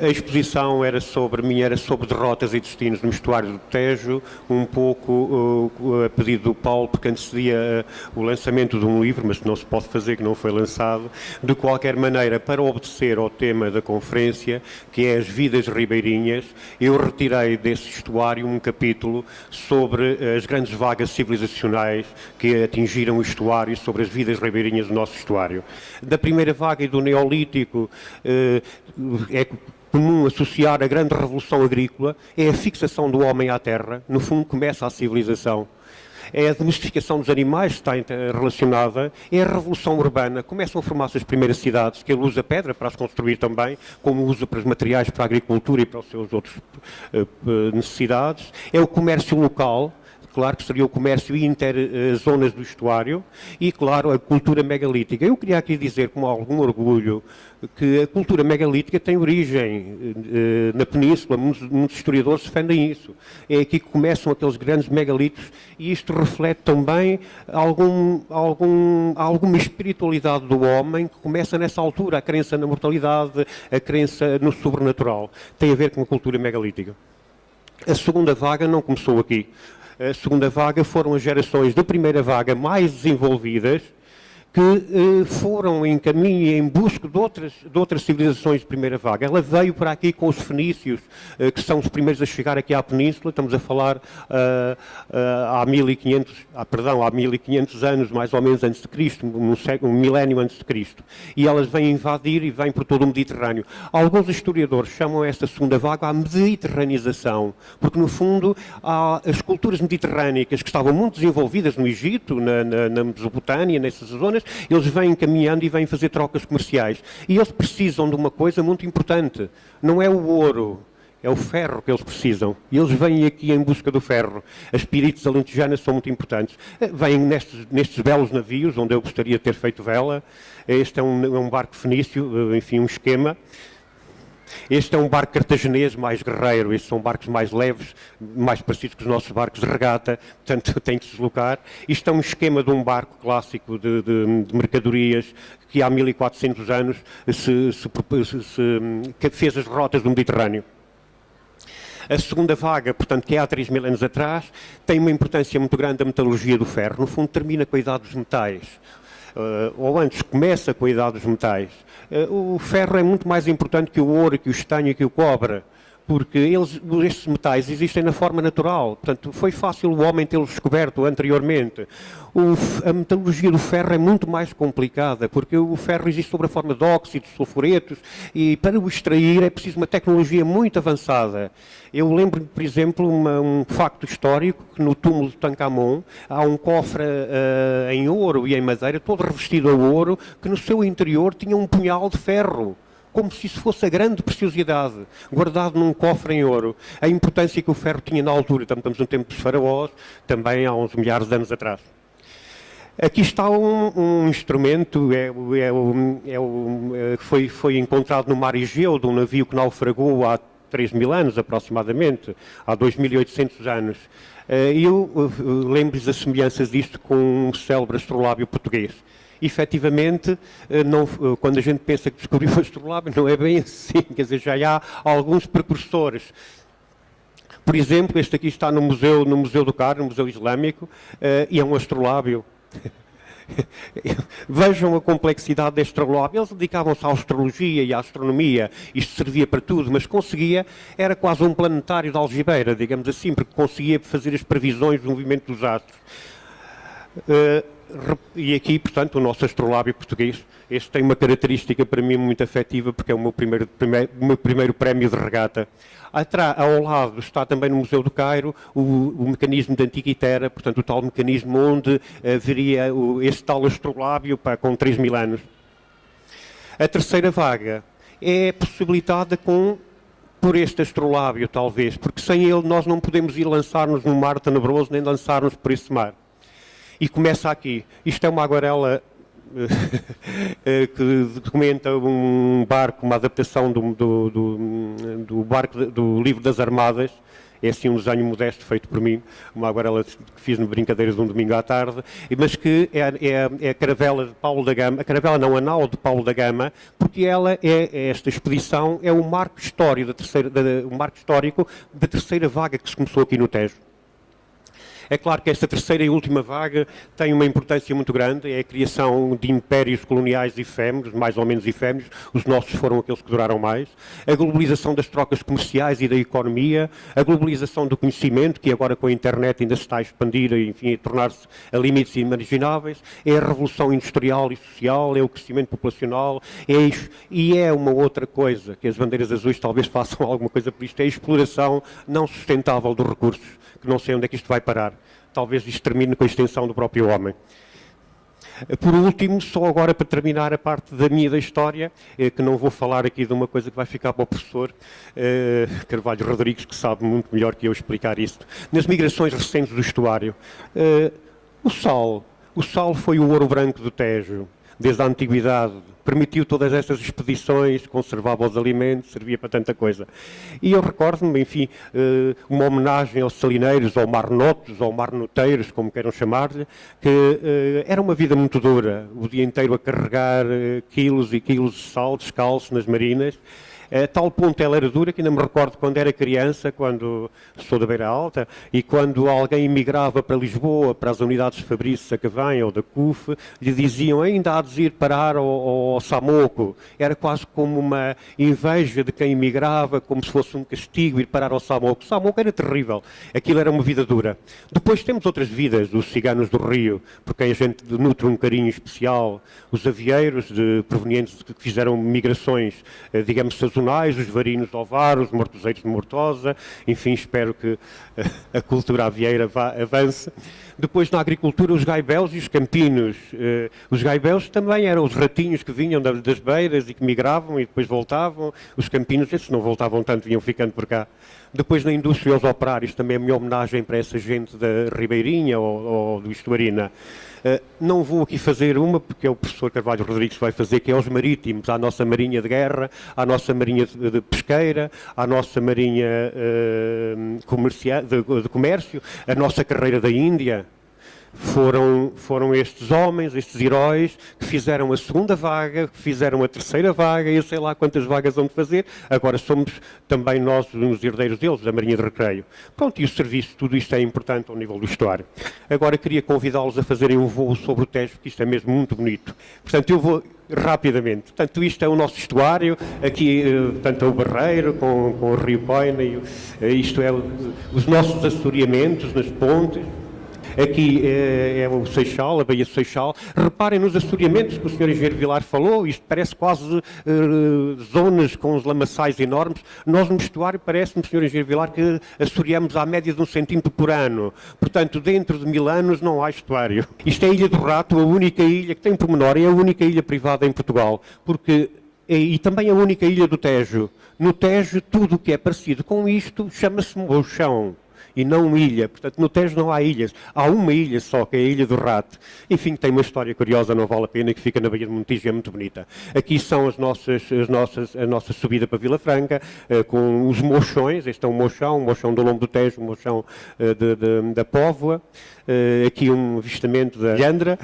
A exposição era sobre derrotas e destinos no estuário do Tejo, um pouco a pedido do Paulo, porque antecedia o lançamento de um livro, mas que não se pode fazer, que não foi lançado. De qualquer maneira, para obedecer ao tema da conferência, que é as vidas ribeirinhas, eu retirei desse estuário um capítulo sobre as grandes vagas civilizacionais que atingiram o estuário, sobre as vidas ribeirinhas do nosso estuário. Da primeira vaga e do Neolítico, é comum associar a grande revolução agrícola, é a fixação do homem à terra, no fundo começa a civilização. É a domesticação dos animais que está relacionada, é a revolução urbana, começam a formar-se as primeiras cidades, que ele usa pedra para as construir também, como usa para os materiais para a agricultura e para as suas outras necessidades, é o comércio local, claro que seria o comércio inter-zonas do estuário, e claro, a cultura megalítica. Eu queria aqui dizer com algum orgulho que a cultura megalítica tem origem na Península, muitos historiadores defendem isso. É aqui que começam aqueles grandes megalitos e isto reflete também alguma espiritualidade do homem que começa nessa altura, a crença na mortalidade, a crença no sobrenatural. Tem a ver com a cultura megalítica. A segunda vaga não começou aqui. A segunda vaga foram as gerações da primeira vaga mais desenvolvidas que foram em caminho e em busca de outras civilizações de primeira vaga. Ela veio para aqui com os fenícios, que são os primeiros a chegar aqui à Península. Estamos a falar há 1500 anos, mais ou menos, antes de Cristo, um milénio antes de Cristo. E elas vêm invadir e vêm por todo o Mediterrâneo. Alguns historiadores chamam esta segunda vaga a mediterranização, porque, no fundo, há as culturas mediterrânicas que estavam muito desenvolvidas no Egito, na Mesopotâmia, nessas zonas. Eles vêm caminhando e vêm fazer trocas comerciais. E eles precisam de uma coisa muito importante. Não é o ouro, é o ferro que eles precisam. E eles vêm aqui em busca do ferro. As pirites alentejanas são muito importantes. Vêm nestes belos navios, onde eu gostaria de ter feito vela. Este é um barco fenício, enfim, um esquema. Este é um barco cartaginês mais guerreiro, estes são barcos mais leves, mais parecidos com os nossos barcos de regata, portanto tem que se deslocar. Isto é um esquema de um barco clássico de mercadorias que há 1400 anos que fez as rotas do Mediterrâneo. A segunda vaga, portanto, que é há 3000 anos atrás, tem uma importância muito grande da metalurgia do ferro. No fundo, termina com a idade dos metais. Ou antes, começa com a idade dos metais. O ferro é muito mais importante que o ouro, que o estanho e que o cobre, porque estes metais existem na forma natural. Portanto, foi fácil o homem tê-los descoberto anteriormente. A metalurgia do ferro é muito mais complicada, porque o ferro existe sob a forma de óxidos, sulfuretos, e para o extrair é preciso uma tecnologia muito avançada. Eu lembro, por exemplo, um facto histórico, que no túmulo de Tutancâmon há um cofre em ouro e em madeira, todo revestido a ouro, que no seu interior tinha um punhal de ferro, como se isso fosse a grande preciosidade, guardado num cofre em ouro. A importância que o ferro tinha na altura, estamos no tempo dos faraós, também há uns milhares de anos atrás. Aqui está um instrumento, foi encontrado no mar Egeu, de um navio que naufragou há 3000 anos, aproximadamente, há 2800 anos. Eu lembro-lhes as semelhanças disto com um célebre astrolábio português. Efetivamente, quando a gente pensa que descobriu o astrolábio, não é bem assim, quer dizer, já há alguns precursores. Por exemplo, este aqui está no Museu do Cairo, no Museu Islâmico, e é um astrolábio. Vejam a complexidade deste astrolábio. Eles dedicavam-se à astrologia e à astronomia. Isto servia para tudo, mas era quase um planetário de algibeira, digamos assim, porque conseguia fazer as previsões do movimento dos astros. E aqui, portanto, o nosso astrolábio português, este tem uma característica para mim muito afetiva, porque é o meu primeiro prémio de regata. Ao lado está também no Museu do Cairo o mecanismo de Antiquitera, portanto o tal mecanismo onde haveria esse tal astrolábio com 3000 anos. A terceira vaga é possibilitada por este astrolábio, talvez, porque sem ele nós não podemos ir lançar-nos no mar tenebroso, nem lançar-nos por esse mar. E começa aqui. Isto é uma aguarela que documenta um barco, uma adaptação do livro das Armadas. é assim um desenho modesto feito por mim, uma aquarela que fiz no Brincadeiras de um domingo à tarde, mas que é a caravela de Paulo da Gama, a caravela não, a nau de Paulo da Gama, porque esta expedição é o marco histórico da terceira vaga que se começou aqui no Tejo. É claro que esta terceira e última vaga tem uma importância muito grande, é a criação de impérios coloniais efêmeros, mais ou menos efêmeros, os nossos foram aqueles que duraram mais, a globalização das trocas comerciais e da economia, a globalização do conhecimento, que agora com a internet ainda se está a expandir, enfim, a tornar-se a limites inimagináveis, é a revolução industrial e social, é o crescimento populacional, e é uma outra coisa, que as bandeiras azuis talvez façam alguma coisa por isto, é a exploração não sustentável dos recursos, que não sei onde é que isto vai parar. Talvez isto termine com a extensão do próprio homem. Por último, só agora para terminar a parte da minha da história, que não vou falar aqui de uma coisa que vai ficar para o professor Carvalho Rodrigues, que sabe muito melhor que eu explicar isto. Nas migrações recentes do estuário, o sal foi o ouro branco do Tejo, desde a antiguidade, permitiu todas estas expedições, conservava os alimentos, servia para tanta coisa. E eu recordo-me, enfim, uma homenagem aos salineiros, ou marnotos, ou marnoteiros, como queiram chamar-lhe, que era uma vida muito dura, o dia inteiro a carregar quilos e quilos de sal descalço nas marinas. A tal ponto ela era dura que ainda me recordo quando era criança, quando sou da Beira Alta, e quando alguém emigrava para Lisboa, para as unidades de Fabrício Sacavém ou da CUF, lhe diziam ainda há de ir parar ao Samoco. Era quase como uma inveja de quem emigrava, como se fosse um castigo ir parar ao Samoco. O Samoco era terrível, aquilo era uma vida dura. Depois temos outras vidas, os ciganos do Rio, por quem a gente nutre um carinho especial, os avieiros provenientes que fizeram migrações, digamos, sazonais, os varinos de Ovar, os mortoseiros de Mortosa, enfim, espero que a cultura avieira avance. Depois, na agricultura, os gaibéus e os campinos. Os gaibéus também eram os ratinhos que vinham das beiras e que migravam e depois voltavam. Os campinos, esses não voltavam tanto, vinham ficando por cá. Depois, na indústria, os operários, também a minha homenagem para essa gente da Ribeirinha ou do Istuarina. Não vou aqui fazer uma, porque é o professor Carvalho Rodrigues que vai fazer, que é os marítimos, à nossa marinha de guerra, à nossa marinha de pesqueira, à nossa marinha de comércio, a nossa carreira da Índia. Foram estes homens, estes heróis, que fizeram a segunda vaga, que fizeram a terceira vaga, e eu sei lá quantas vagas vão de fazer. Agora somos também nós os herdeiros deles, da Marinha de Recreio. Pronto, e o serviço, tudo isto é importante ao nível do estuário. Agora queria convidá-los a fazerem um voo sobre o Tejo, porque isto é mesmo muito bonito. Portanto, eu vou rapidamente. Portanto, isto é o nosso estuário, aqui, portanto, é o Barreiro, com o Rio Coina, isto é os nossos assoreamentos nas pontes. Aqui é o Seixal, a Baía do Seixal. Reparem nos assoreamentos que o Sr. Engenheiro Vilar falou, isto parece quase zonas com os lamaçais enormes. Nós no estuário parece-me, Sr. Engenheiro Vilar, que assoreamos à média de 1 centímetro por ano. Portanto, dentro de 1000 anos não há estuário. Isto é a Ilha do Rato, a única ilha que tem pormenor, é a única ilha privada em Portugal, porque e também a única ilha do Tejo. No Tejo, tudo o que é parecido com isto chama-se mochão. E não ilha. Portanto, no Tejo não há ilhas. Há uma ilha só, que é a Ilha do Rato. Enfim, tem uma história curiosa, não vale a pena, que fica na Baía de Montijo, é muito bonita. Aqui são a nossa subida para Vila Franca, com os mochões. Este é um mochão do Lombo do Tejo, um mochão da Póvoa. Aqui um avistamento da Leandra.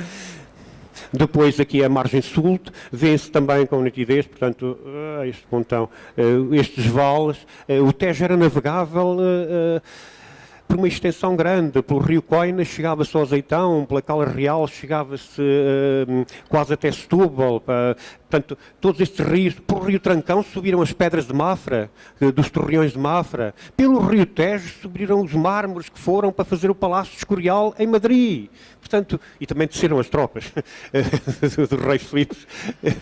Depois aqui a margem sul, vê-se também com nitidez, portanto, este pontão, estes vales. O Tejo era navegável por uma extensão grande, pelo Rio Coina chegava-se ao Azeitão, pela Cala Real chegava-se quase até Setúbal, portanto, todos estes rios, pelo Rio Trancão subiram as pedras de Mafra, dos torreões de Mafra, pelo Rio Tejo subiram os mármores que foram para fazer o Palácio de Escorial em Madrid, portanto, e também desceram as tropas do rei Filipe.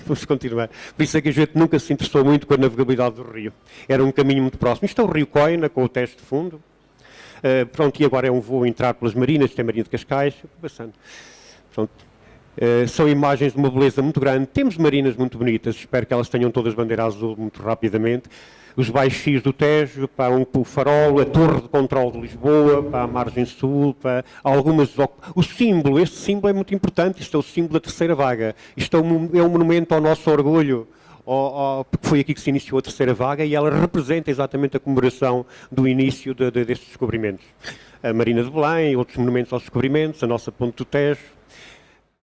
Vamos continuar. Por isso é que a gente nunca se interessou muito com a navegabilidade do rio, era um caminho muito próximo. Isto é o Rio Coina, com o Tejo de fundo. Pronto, e agora é um voo entrar pelas marinas, isto é a Marinha de Cascais, passando. Pronto. São imagens de uma beleza muito grande. Temos marinas muito bonitas, espero que elas tenham todas bandeira azul muito rapidamente. Os baixis do Tejo, para o farol, a torre de controle de Lisboa, para a margem sul, para algumas... O símbolo, este símbolo é muito importante, isto é o símbolo da terceira vaga. Isto é um monumento ao nosso orgulho, porque foi aqui que se iniciou a terceira vaga e ela representa exatamente a comemoração do início destes descobrimentos. A Marina de Belém, outros monumentos aos descobrimentos, a nossa Ponte do Tejo,